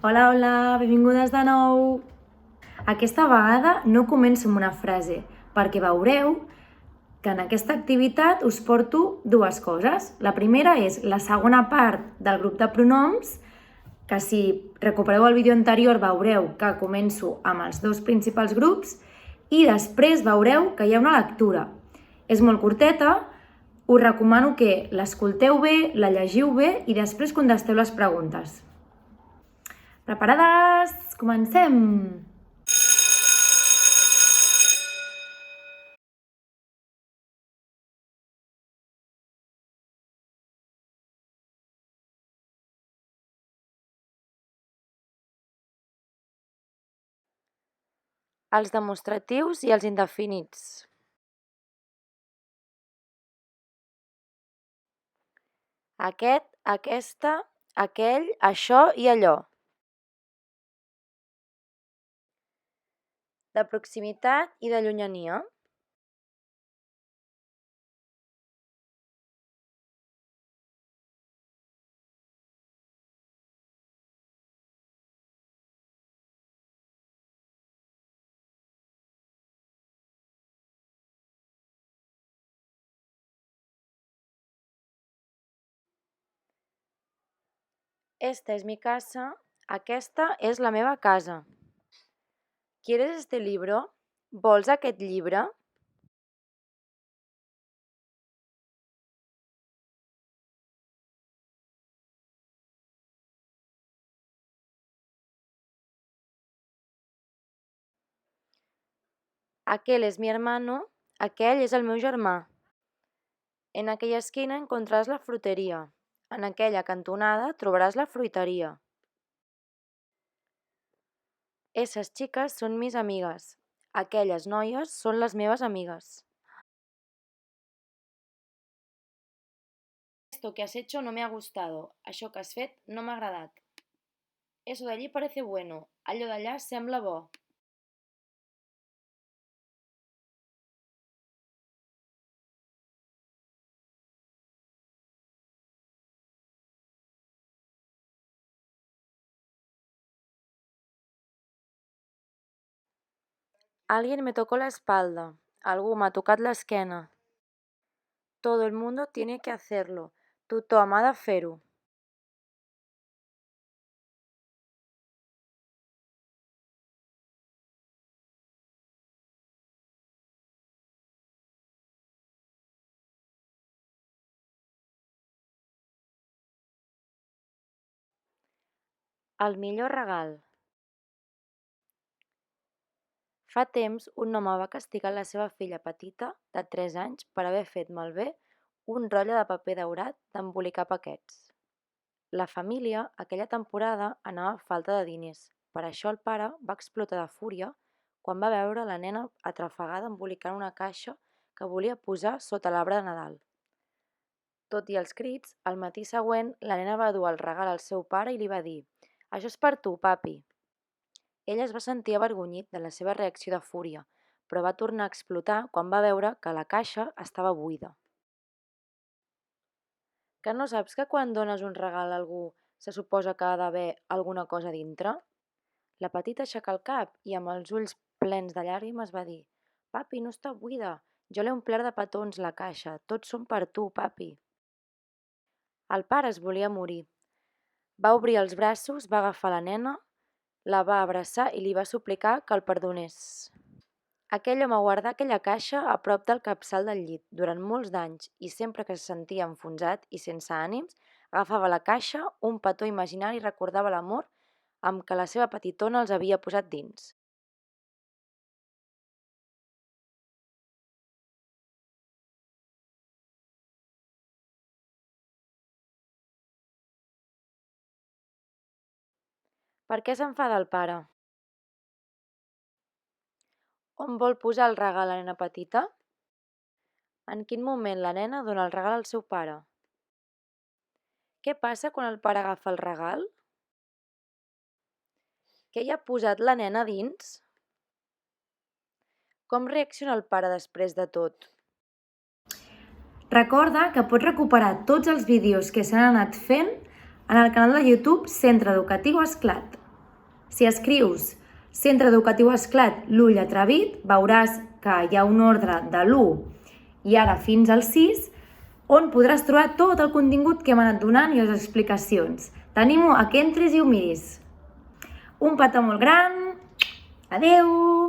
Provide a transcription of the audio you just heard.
Hola, hola, benvingudes de nou! Aquesta vegada no començo amb una frase, perquè veureu que en aquesta activitat us porto dues coses. La primera és la segona part del grup de pronoms, que si recupereu el vídeo anterior veureu que començo amb els dos principals grups i després veureu que hi ha una lectura. És molt curteta, us recomano que l'escolteu bé, la llegiu bé i després contesteu les preguntes. Preparades? Comencem! Els demostratius i els indefinits. Aquest, aquesta, aquell, això i allò. De proximitat i de llunyania. Esta es mi casa, aquesta és la meva casa. ¿Quieres este libro? Vols aquest llibre? Aquel es mi hermano, aquell és el meu germà. En aquella esquina encontraràs la fruteria. En aquella cantonada trobaràs la fruiteria. Esas chicas son mis amigas. Aquelles noies són les meves amigues. Esto que has hecho no me ha gustado. Això que has fet no m'ha agradat. Eso d'allí parece bueno. Allò d'allà sembla bo. Alguien me tocó la espalda. Algú m'ha tocat l'esquena. Todo el mundo tiene que hacerlo. Tothom ha de fer-ho. El millor regal. Fa temps, un home va castigar la seva filla petita, de 3 anys, per haver fet malbé un rotlle de paper daurat d'embolicar paquets. La família, aquella temporada, anava a falta de diners. Per això el pare va explotar de fúria quan va veure la nena atrafegada embolicant una caixa que volia posar sota l'arbre de Nadal. Tot i els crits, al matí següent la nena va dur el regal al seu pare i li va dir: «Això és per tu, papi». Ell es va sentir avergonyit de la seva reacció de fúria, però va tornar a explotar quan va veure que la caixa estava buida. Que no saps que quan dones un regal a algú se suposa que ha d'haver alguna cosa dintre? La petita aixecà el cap i amb els ulls plens de llàgrimes va dir: «Papi, no està buida. Jo l'he omplert de petons la caixa. Tots són per tu, papi». El pare es volia morir. Va obrir els braços, va agafar la nena, la va abraçar i li va suplicar que el perdonés. Aquell home guardà aquella caixa a prop del capçal del llit durant molts d'anys i sempre que se sentia enfonsat i sense ànims, agafava la caixa, un petó imaginari i recordava l'amor amb què la seva petitona els havia posat dins. Per què s'enfada el pare? On vol posar el regal la nena petita? En quin moment la nena dona el regal al seu pare? Què passa quan el pare agafa el regal? Què hi ha posat la nena dins? Com reacciona el pare després de tot? Recorda que pots recuperar tots els vídeos que s'han anat fent en el canal de YouTube Centre Educatiu Esclat. Si escrius Centre Educatiu Esclat, l'Ull Atrevit, veuràs que hi ha un ordre de l'1 i ara fins al 6, on podràs trobar tot el contingut que hem anat donant i les explicacions. T'animo a que entris i ho miris. Un petó molt gran. Adeu!